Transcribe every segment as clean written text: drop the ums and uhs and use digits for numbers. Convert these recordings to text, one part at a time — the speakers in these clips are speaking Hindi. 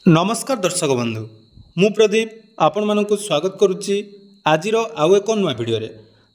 नमस्कार दर्शक बंधु मु प्रदीप आपण मानक स्वागत करुच्ची आज आउ एक नुआ भिडियो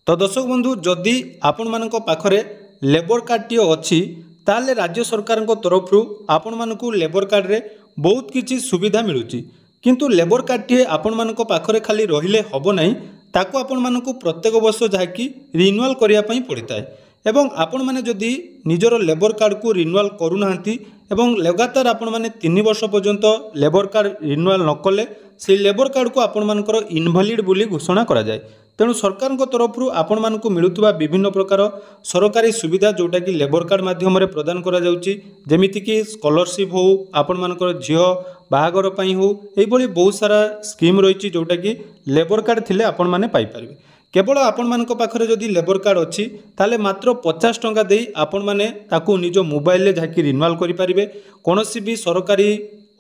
तो दर्शक बंधु जदि आपण मानक पाखरे लेबर कार्ड टी अच्छी ताले राज्य सरकार तरफ आपण मानक लेबर कार्ड रे बहुत किछि सुविधा मिलुची किंतु लेबर कार्ड टी आपण मानक पाखरे खाली रहिले हबो नाही ताको आपण मानक प्रत्येक वर्ष जाकी रिन्यूअल करिया पई पड़िताय एवं आपण माने जदि निजर लेबर कार्ड को रिन्यूअल करूनाहांती एवं लगातार आपण माने 3 वर्ष पर्यंत लेबर कार्ड रिन्यूअल न कले से लेबर कार्ड को आपण मानकर इनभैलिड बोली घोषणा करा जाय। तेणु सरकार तरफ आपण मानक मिलुवा विभिन्न प्रकार सरकारी सुविधा जोटा कि लेबर कार्ड माध्यम प्रदान करा जाउची जेमिति कि स्कॉलरशिप हो आपण मानकर झियो बाहागर पई हो एई भली बहुत सारा स्कीम रही जोटा कि लेबर कार्ड थिले आपण माने पाई परिबे। केवल आपण मानक पाखरे जदि लेबर कार्ड अच्छी ताले मात्र 50 टंका देई आपण माने ताकू निज मोबाइल ले जाकी रिन्यूअल करि परिबे। कोनोसी भी सरकारी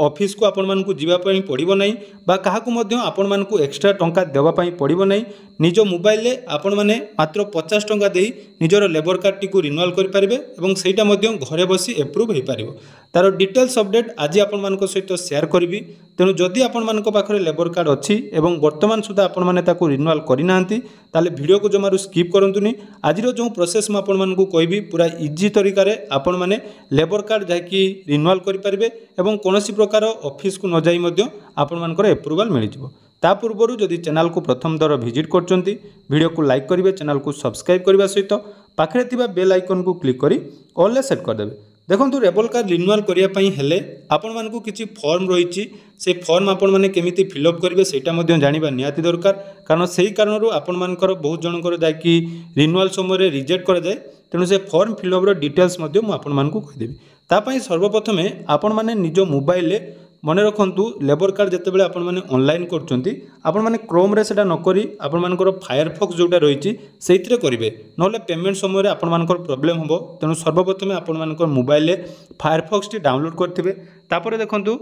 ऑफिस को आपण मानकू जीवा पई पड़िबो नाही बा काहाकू मध्य आपण मानकू एक्स्ट्रा टंका देवा पई पड़िबो नाही। निज मोबाइल ले आपण माने मात्र 50 टंका देई निजर लेबर कार्ड टी को रिन्यूअल करि परिबे एवं सेटा मध्य घरे बसी एप्रूव होई परिबो। तार डिटेल्स अपडेट आज आपण मानक सहित शेयर करबी। तेणु जदि आपण मानक पाखरे लेबर कार्ड अच्छी एवं वर्तमान सुधा आपण माने ताकू रिन्यूअल करिनांती ताले वीडियो को जमारू स्किप करंतुनी। आजिरो जो प्रोसेस म आपण मानकू कहबी पूरा इजी तरीका रे आपण माने लेबर कार्ड जाकी रिन्यूअल करि परिबे एवं कोनोसी प्रकार ऑफिस को न जाई मध्य आपण मानकर एप्रूवल मिल जिवो। ता पूर्वरु जदि चैनल को प्रथम दर विजिट करचंती वीडियो को लाइक करिवे चैनल को सब्सक्राइब करबा सहित पाखरे थिबा बेल आइकन को क्लिक करी ऑल ले सेट कर देबे। देखंतु लेबर कार्ड रिन्यूअल करिया पई हेले आपण मानकू किछि फॉर्म रहिछि से फॉर्म आपण माने केमिति फिलअप करिवे सेटा मध्य जानिबा नियाति दरकार कारण सेही कारणरू आपण मानकर बहुत जनकर जाकी रिन्यूअल समय रे रिजेक्ट करा जाय। तेणु से फॉर्म फिलअप रो डिटेल्स मध्य मु आपण मानकू कहि देबी। ता पई सर्वप्रथमे आपण माने निज मोबाइल ले मन रखु लेबर कार्ड जिते आपण मैंने ऑनलाइन कर क्रोम रे सेटा नकरी आपण मानकर फायरफॉक्स जोटा रही से करेंगे ना पेमेंट समय आपण मानकर प्रॉब्लम हम। तेणु सर्वप्रथम आपण मानकर मोबाइल ले फायरफॉक्स टी डाउनलोड करेंगे। तापर देखंतु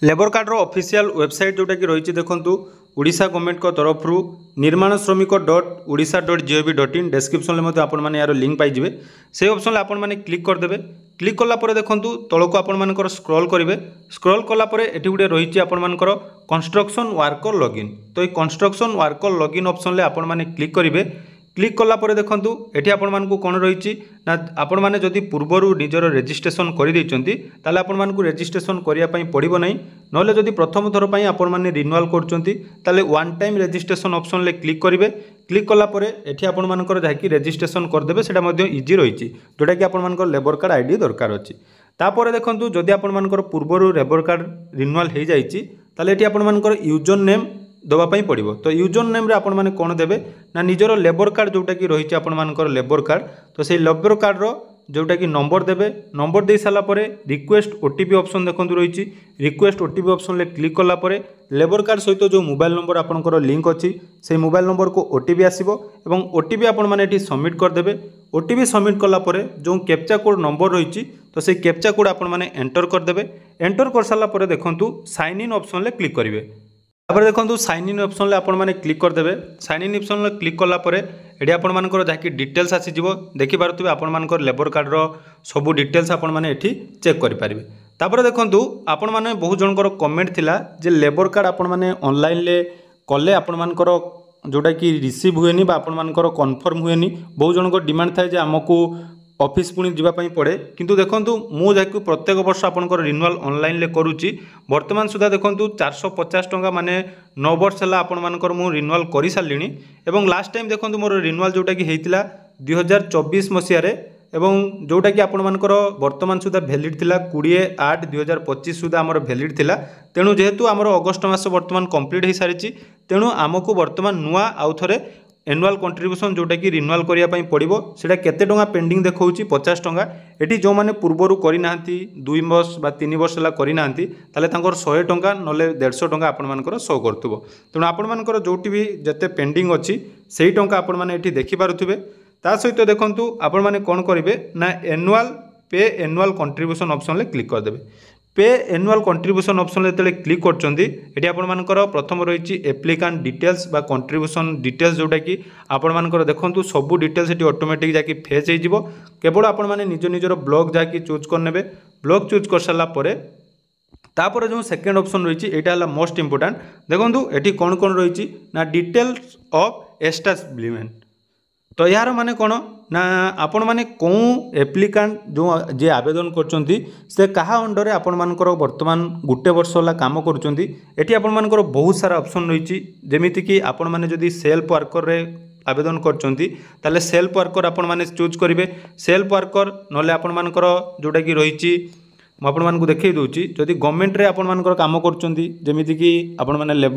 लेबर कार्ड रो ऑफिशियल वेबसाइट जोटा कि रही देखंतु ओडिशा गवर्नमेंट को तरफ निर्माण श्रमिक .odisha.gov.in डिस्क्रिप्शन में आपण माने यार लिंक पाइबे। से ऑप्शन आपण माने क्लिक करदेबे। क्लिक कला परे देखंतु तळको आपण मानकर स्क्रॉल करिवे। स्क्रॉल कला परे एठी गुडे रहिछि आपण मानकर कंस्ट्रक्शन वर्कर लॉगिन। तो ये कंस्ट्रक्शन वर्कर लॉगिन ऑप्शन ले आपण माने क्लिक करिवे। क्लिक कला परे देखंतु एठी आपण मानकू कोन रहिछि ना आपण माने जदि पूर्वरु निजर रजिस्ट्रेशन करि दैचंती ताले आपण मानकू रजिस्ट्रेशन करिया पई पड़िबो नै। नले जदि प्रथम थर पई आपण माने रिन्यूअल करचंती ताले वन टाइम रजिस्ट्रेशन ऑप्शन ले क्लिक करिवे। क्लिक कला परे एठी आपण मानकर जाकी रजिस्ट्रेशन कर देबे सेटा मध्ये इजी रहिछि जोटा कि आपण मानकर लेबर कार्ड आईडी दरकार अछि। तापर देखंतु जदि आपण मानकर पूर्वरु लेबर कार्ड रिन्यूअल हे जाइछि ताले एठी आपण मानकर यूजर नेम दवापाई पड़ो। तो यूजर नेम रे आपण माने कोन देबे ना निजर लेबर कार्ड जोटा कि रही आपण मानकर लेबर कार्ड तो से लेबर कार्ड रो जोटा कि नंबर देबे। नंबर दे साला परे रिक्वेस्ट ओटीपी ऑप्शन देखंतु रही रिक्वेस्ट ओटीपी ऑप्शन ले क्लिक कला परे लेबर कार्ड सहित जो मोबाइल नंबर आपनकर लिंक अछि से मोबाइल नंबर को ओटीपी आसीबो एवं ओटीपी आपण माने एठी सबमिट कर देबे। ओटीपी सबमिट कला परे जो कैप्चा कोड नंबर रही तो से कैप्चा कोड आपण माने एंटर कर देबे। एंटर कर साला परे देखंतु साइन इन ऑप्शन ले क्लिक करिवे। तापर देखंतु साइन इन ऑप्शन ले आपण माने क्लिक कर देबे। साइन इन ऑप्शन ले क्लिक कला परे एडी आपण मानकर जाकी डिटेल्स आसी जिवो देखि पारुतबे आपण मानकर लेबर कार्ड रो सब डिटेल्स आपण माने एठी चेक करि परिबे। तापर देखंतु आपण माने बहुत जनकर कमेंट थिला जे लेबर कार्ड आपण माने ऑनलाइन ले कले आपण मानकर जोटा कि रिसीव हुएनी बा आपण मानकर कन्फर्म हुएनी। बहुत जनकर डिमांड थाए जे हमकू ऑफिस पुणी जावाई पड़े किंतु देखंतु मु जाकू प्रत्येक वर्ष आपनकर रिन्यूअल ऑनलाइन ले करूची वर्तमान सुधा देखंतु 450 टंका माने 9 वर्ष हला आपण मानकर मु रिन्यूअल करि सालिनी एवं लास्ट टाइम देखंतु मोर रिन्यूअल जोटा कि हेतिला 2024 मसिया रे एवं जोटा कि आपण मानकर वर्तमान सुधा वैलिड थिला 20/8/2025 सुधा हमर वैलिड थिला। तेणु जेहेतु हमर अगस्त मास वर्तमान कंप्लीट हे सारिची तेणु हमकू वर्तमान नुआ आउ थरे एनुअल कंट्रीब्यूशन जोटा कि रिन्यूअल करिया पई पड़िबो सेटा केते टंका पेंडिंग देखौची 50 टंका। एठी जो माने पूर्वरु करि नाहंती 2 वर्ष बा 3 वर्ष ला करि नाहंती ताले तांकर 100 टंका नले 150 टंका आपण मानकर शो करथुबो। तेणु आपण मानकर जोटी भी जते पेंडिंग अछि सेही टंका आपण माने एठी देखि पारुथुबे। ता सहित देखंतु आपण माने कोन करिवे ना एनुअल पे एनुअल कंट्रीब्यूशन ऑप्शन ले क्लिक कर देबे। पे एनुअल कंट्रीब्यूशन ऑप्शन ले क्लिक करचंदी एठी आपण मानकर प्रथम रहिछि एप्लिकेंट डिटेल्स बा कंट्रीब्यूशन डिटेल्स जोटा कि आपण मानकर देखंतु सब डिटेल्स एठी ऑटोमेटिक जाकी फेच हे जिवो। केवल आपण माने निज निजर ब्लॉक जाकी चूज कर नेबे। ब्लॉक चूज कर साला परे तापर जो सेकेंड ऑप्शन रही है मोस्ट इंपोर्टाट देखो ये कौन कौन रही ना डिटेल्स ऑफ एस्टाब्लिशमेंट। तो यार माने कौन ना आपण मैंने कौन एप्लिकांट जो जे आवेदन कर कहा अंडर आपण मानकर वर्तमान गोटे वर्ष है कम करुँच आपण मानकर बहुत सारा ऑप्शन रही जमीती कि आपण मैंने जदि सेल्फ वर्कर रे आवेदन कर सेल्फ वर्कर आपण मैंने चूज करेंगे सेल्फ वर्कर ना आपण मानकर जोटा कि रही आपण मानक देखई दूची जदि गवर्नमेंट रे आपण मानकर काम करुँच जमीती कि आपण मैंने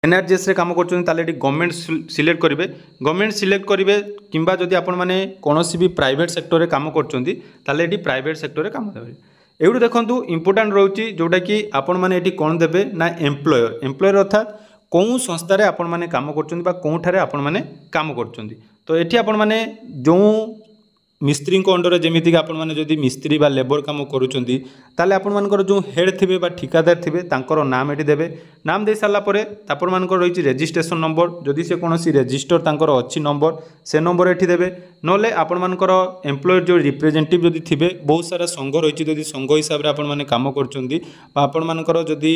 एनआरजीएस रे काम कर गवर्नमेंट सिलेक्ट करेंगे गवर्नमेंट सिलेक्ट करेंगे किंबा जदि आपण मैंने कौन भी प्राइवेट सेक्टर रे काम कर प्राइवेट सेक्टर रे काम देवे। एवं देखो इंपोर्टाट रोचे जोटा कि आपण मैंने कौन देवे ना एम्प्लॉयर एम्प्लॉयर अर्थात कौन संस्था रे आपण मैंने काम कौठारे आपण मैंने काम कर। तो ये आपण मैंने जो मिस्त्री अंडर जमीती कि आपण मैंने जदि मिस्त्री बा लेबर काम करुँच आपण मानकर जो हेड थे बा ठिकादार थे तांकर नाम ये देवे नाम दे सारापर आपण मानकर रही रेजिस्ट्रेशन नंबर जदि से कौन रेजिस्टर तांकर अच्छी नंबर से नंबर ये देवे ना आपण मानकर एम्प्लॉयर जो रिप्रेजेंटेटिव जदि थे बहुत सारा संघ रही जदि संघ हिसाब से आपण मैंने काम कर मानकर जदि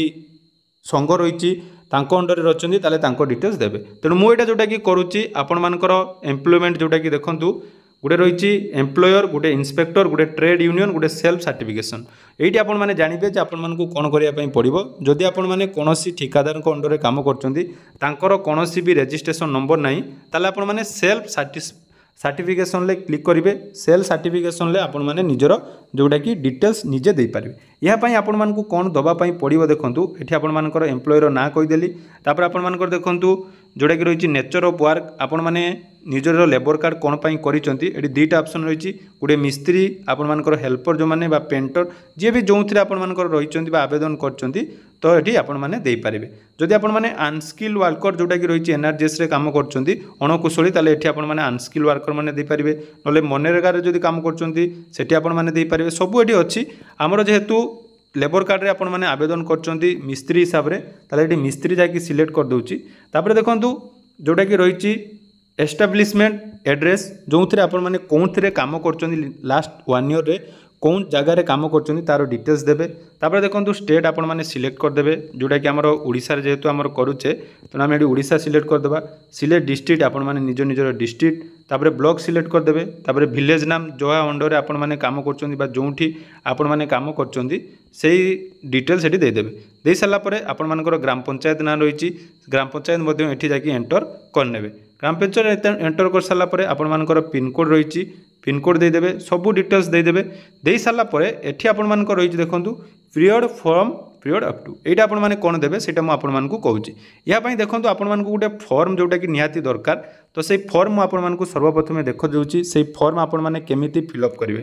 संघ रही अंडर रही डिटेल्स देवे। तेणु मुझे जोटा कि करुच्ची आपण मानकर एम्प्लॉयमेंट जोटा कि देखूँ गोटे रही एम्प्लॉयर गोटे इंस्पेक्टर गोटे ट्रेड यूनियन गोटे सेल्फ सर्टिफिकेशन ये आपण मैंने जानवे आपण कौन करने पड़ो जदि आपण मैंने कौन ठिकादार अंडर काम कर कौन भी रेजिस्ट्रेशन नंबर ना ताले आपण मैंने सेल्फ सर्टिफिकेशन ले क्लिक करेंगे सेल्फ सर्टिफिकेशन ले आपण मैंने निजर जोटा कि डिटेल्स निजे दे पारे यापाई आपण मानक कौन दवापाई पड़ो देखूँ ये आपण मानकर एम्प्लॉयर ना कहीदेली तापर आपण मानकर देखूँ जोटा कि रही नेचर ऑफ वर्क आपण मैंने निजर लेबर कार्ड कौन पाई करी दुईटा ऑप्शन रही गोटे मिस्त्री आपण मानकर हेल्पर जो मैंने पेंटर जी भी जो थे आपण मानकर रही आवेदन कर तो ये आपण मैंने दे पारे जदि आपण मैंने अनस्किल वर्कर जोटा कि रही एनआरजीएस रे काम कर अणकुशली ताले एठी आपण मैंने अनस्किल वर्कर मैंने दे पारे ना मनरेगा जदि काम कर आपण मैंने दे पारे सबू ये अच्छी आमर जेहेतु लेबर कार्ड रे आपण मैंने आवेदन कर मिस्त्री हिसाब से ताले मिस्त्री जाकि सिलेक्ट कर दूची तापर देखूँ जोटा कि रही एस्टाब्लिशमेंट एड्रेस जो थे आपण मैंने कौन थे काम कर लास्ट 1 ईयर रे कौन जगार काम कर तार डिटेल्स देवे तापर देखो स्टेट आपण मैंने सिलेक्ट करदे जोटा कि आमर ओडिशा जेहेतु आमर करुचे तेना आम ओडिशा सिलेक्ट करदे सिलेक्ट डिस्ट्रिक्ट आपण मैंने निज निजर डिस्ट्रिक्ट तापर ब्लॉक सिलेक्ट करदे तापर विलेज नाम जो अंडर आपण मैंने काम कर जो आपण मैंने काम कर डिटेल्स ये देदेवे दे सारापर आपण मानकर ग्राम पंचायत ना रही ग्राम पंचायत ये जाकि एंटर करने ग्राम पंचायत एंटर कर सारापर आपण मानकर पिनकोड रही पिनकोड देदेवे सबू डिटेल्स देदेवे दे सारापर एठी आपण मानकर रही देखूँ period from period up to यहाँ आपण मैंने कौन देवे से आपण मानक कहूँ यापाई देखो आपण मानक गोटे फॉर्म जोटा कि निहाती दरकार तो से फॉर्म आपण मानक सर्वप्रथम देखा जाऊँगी से फॉर्म आपण मैंने केमिति फिलअप करेंगे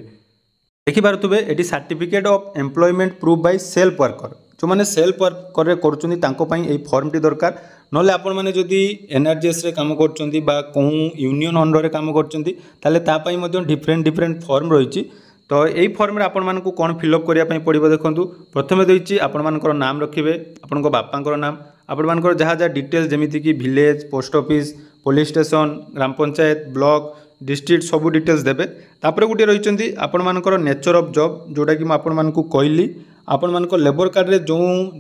देखिपे ये certificate of employment proof by self worker जो मैंने सेल्फ वर्कर कर फॉर्मटी दरकार ना आपण मैंने जदि एनआरजीएस रे काम कर कौन यूनियन अंडर काम कर डिफरेंट डिफरेंट फॉर्म रही तो यही फॉर्म आपण मानक कौन फिलअप करने पड़ो देखूँ प्रथम देती आपण मानकर नाम रखिए आपण बापांकर नाम आपण मानकर जहाँ जहाँ डिटेल्स जमीती कि village post office police station ग्राम पंचायत ब्लॉक डिस्ट्रिक्ट सबू डिटेल्स देवे तापर गोटे रही आपण मानकर नेचर ऑफ जॉब जोटा कि आपण मानक कहली आपण मानक लेबर कार्ड रे जो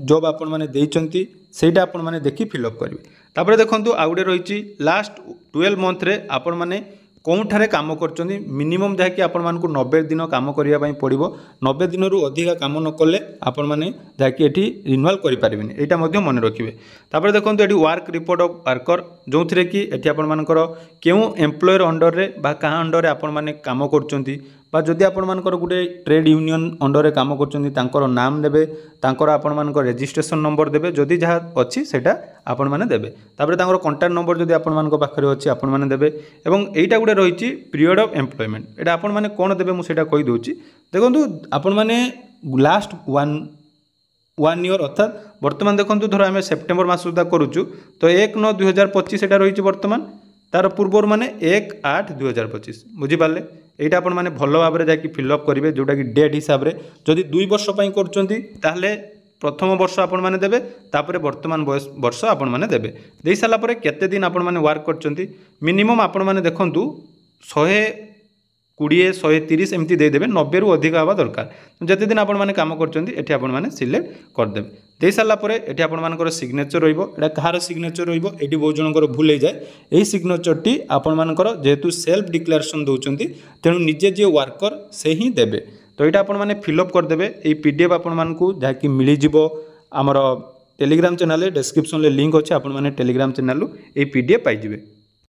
जॉब आपण माने देइचंती सेटा आपण माने देखि फिलअप करेंगे तापर देखंतु आ गोटे रही लास्ट 12 मंथ रे आपण माने कौठारे काम कर मिनिमम जहाँकि आपण मानक 90 दिन काम करने पड़ो 90 दिन रु अधिका काम न कले आपण माने जहाँकि एठी रिन्यूअल करि पारिबेनी एटा मध्य मन रखिए तापर देखंतु एठी वर्क रिपोर्ट ऑफ वर्कर जो थे कि एठी आपण मानकर केउ एम्प्लॉयर अंडर रे बा कहाँ अंडर रे आपण माने काम करचंती बा जदि आपण मानकर गोटे ट्रेड यूनियन अंडर रे काम करचंती तांकर नाम देबे तांकर आपण मानकर रेजिस्ट्रेशन नंबर देबे जदि जहाँ अच्छी सेटा आपण माने देबे तापर तांकर कांटेक्ट नंबर जदि आपण मानक पाखरे अच्छी आपण माने देबे एवं एटा गोटे रही पीरियड ऑफ एम्प्लॉयमेंट एटा आपण माने कोन देबे मु सेटा कहि दोची देखंतु आपण माने लास्ट 1 ईयर अर्थात वर्तमान देखंतु धर आम सेप्टेम्बर मास सुधा करूचु तो 1/9/2025 एटा रही वर्तमान तार पूर्वर माने 1/8/2025 बुझिपारे यहाँ आपण मैंने भल भाव में जाकि फिलअप करेंगे जोटा कि डेट हिसाब से जदि 2 वर्ष कर प्रथम वर्ष आपण मैंने देवे तापर वर्तमान वर्ष आपण मैंने देवे दे सारापर केते दिन आपण मैंने वर्क कर मिनिमम आपण मैंने देखंतु 100 20 130 एमती देदेवे 90 रु अधिक हवा दरकार जिते दिन आपण मैंने कम कर आपण मैंने सिलेक्ट करदे दे सारापर ये आपर सिग्नेचर रहा कहार सिग्नेचर रही बहुत जनकर भूल हो जाए यही सिग्नेचर टी आपण मानकर जेहेतु सेल्फ डिक्लेरेशन दौरान तेणु निजे जी वर्कर से ही देवे तो यहाँ आपण मैंने फिलअप करदे ये पीडीएफ आपण मानकू जहाँकि मिलଯିव आमर टेलीग्राम चैनल डिस्क्रिप्शन लिंक अच्छे आपण मैंने टेलीग्राम चैनल ये पीडीएफ पाइबे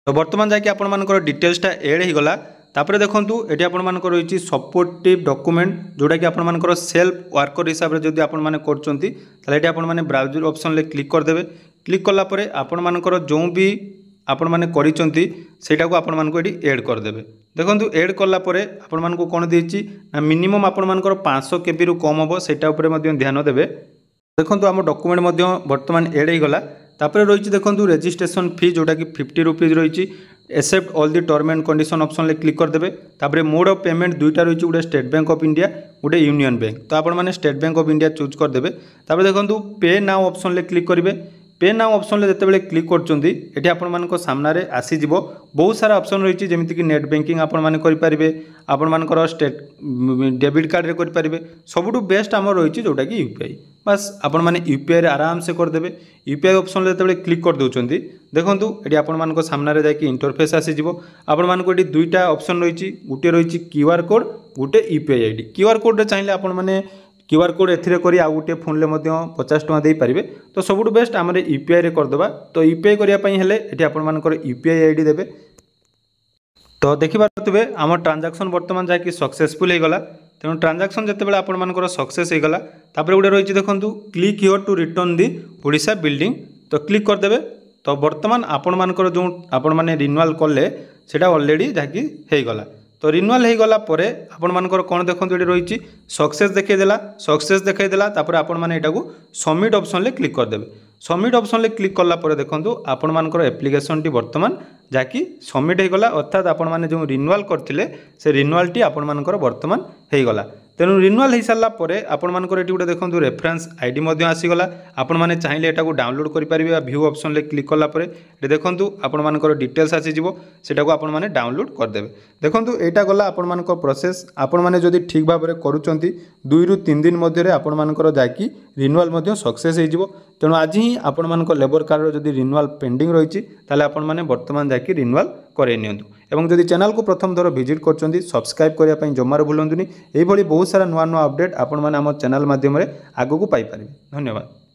तो बर्तमान जाकि आपण मानकर डिटेल्सटा एड हो गला तापर देखूँ ये आपण रही सपोर्टिव डॉक्यूमेंट जोटा कि आपण मानकर सेल्फ वर्कर हिसाब से जब आपण मैंने कर आपण मैंने ब्राउजर ऑप्शन क्लिक करदे क्लिक कलापर आपण मानकर जो भी आपण मैंने करा को आपण मानक ये एड करदे देखो एड कलापर आपण मानक कौन देती मिनिमम आपण मानकर 500 KB रु कम हम सेटा ध्यान देवे देखो आम डॉक्यूमेंट बर्तमान एड हो गला तापर रही देखो रजिस्ट्रेशन फी जोटा कि 50 रुपीज रही accept all the term and condition option click करदे तापर मोड ऑफ पेमेंट दुईटा रही गोटे स्टेट बैंक ऑफ इंडिया गोटे यूनियन बैंक तो आपण मैंने state bank of India choose करदे तापर देखो पे नाउ ऑप्शन क्लिक करेंगे पे नाउ ऑप्शन जिते क्लिक कर आपण मान सामने आसीज बहुत सारा ऑप्शन रही जमीक नेट बैंकिंग आपण मैंने करेंगे आपण मानकर स्टेट डेबिट कार्ड रे करेंगे सबुठु बेस्ट आम रही जोटा कि यूपीआई बस आपण मैंने यूपीआई आराम से करदे यूपीआई ऑप्शन जिते क्लिक कर दौरान देखूँ ये आपण मान सामने जाकि इंटरफेस आसीज आपण मानक ये दुईटा ऑप्शन रही गोटे रही क्यूआर कोड गोटे यूपीआई आईडी क्यूआर कोड चाहिए आपण मैंने क्यूआर कोड एथिरे करी आ गोटे फोन ले 50 टଙ୍କା दे पारिबे तो सबुठु बेस्ट आम यूपीआई रे करदबा तो यूपीआई करने हेले ये आपण मानकर यूपीआई आईडी देबे तो देखि पारुथिबे आम ट्रांजैक्शन बर्तमान जाकि सक्सेसफुल हो गला तेणु ट्रांजैक्शन जिते आपण मानकर सक्सेस हो गला तापर गोटे रही देखो click here to return the Odisha building तो क्लिक करदे तो बर्तमान आपण मानकर जो आपण माने रिन्यूअल कले सेटा ऑलरेडी जाकि हो गला तो रिन्यूअल हो गला परे आपण मानकर कौन देखो ये रही सक्सेस देखदेला तापर आपण माने एटा को सबमिट ऑप्शन क्लिक करदे सबमिट ऑप्शन क्लिक कला परे देखो आपण मानकर एप्लिकेशन टी वर्तमान जाकि सबमिट हो गला अर्थात आपण माने जो रिन्यूअल करथिले से रिन्यूअल टी आपण मानकर वर्तमान हो गला तेणु रिन्यूअल हो सारा पर आपण मानकर एटी गोटे देखो रेफरेंस आईडी आसीगला आपण माने चाहिए एटा को डाउनलोड करेंगे व्यू ऑप्शन क्लिक कलापर ये देखो आपण मानकर डिटेल्स आसीज सेटा को आपण माने डाउनलोड करदे देखो यहाँ गला आपण मानकर प्रोसेस आपण माने जदि ठीक भाव में करूँ 2 ରୁ 3 दिन मध्य आपण मानकर जाकि रिन्यूअल सक्सेस हो तेणु आज ही आपण मानकर लेबर कार्ड जदि रिन्यूअल पेंडिंग रही आपण माने वर्तमान जाकि रिन्यूअल करे नियंतु एवं जदि चैनल को प्रथम थर विजिट करछंती सब्सक्राइब करिया पई जमार भूलंतुनी एही भली बहुत सारा नुआ नुआ अपडेट आपण माने हमर चैनल माध्यम रे आगो को पाई परिबे धन्यवाद।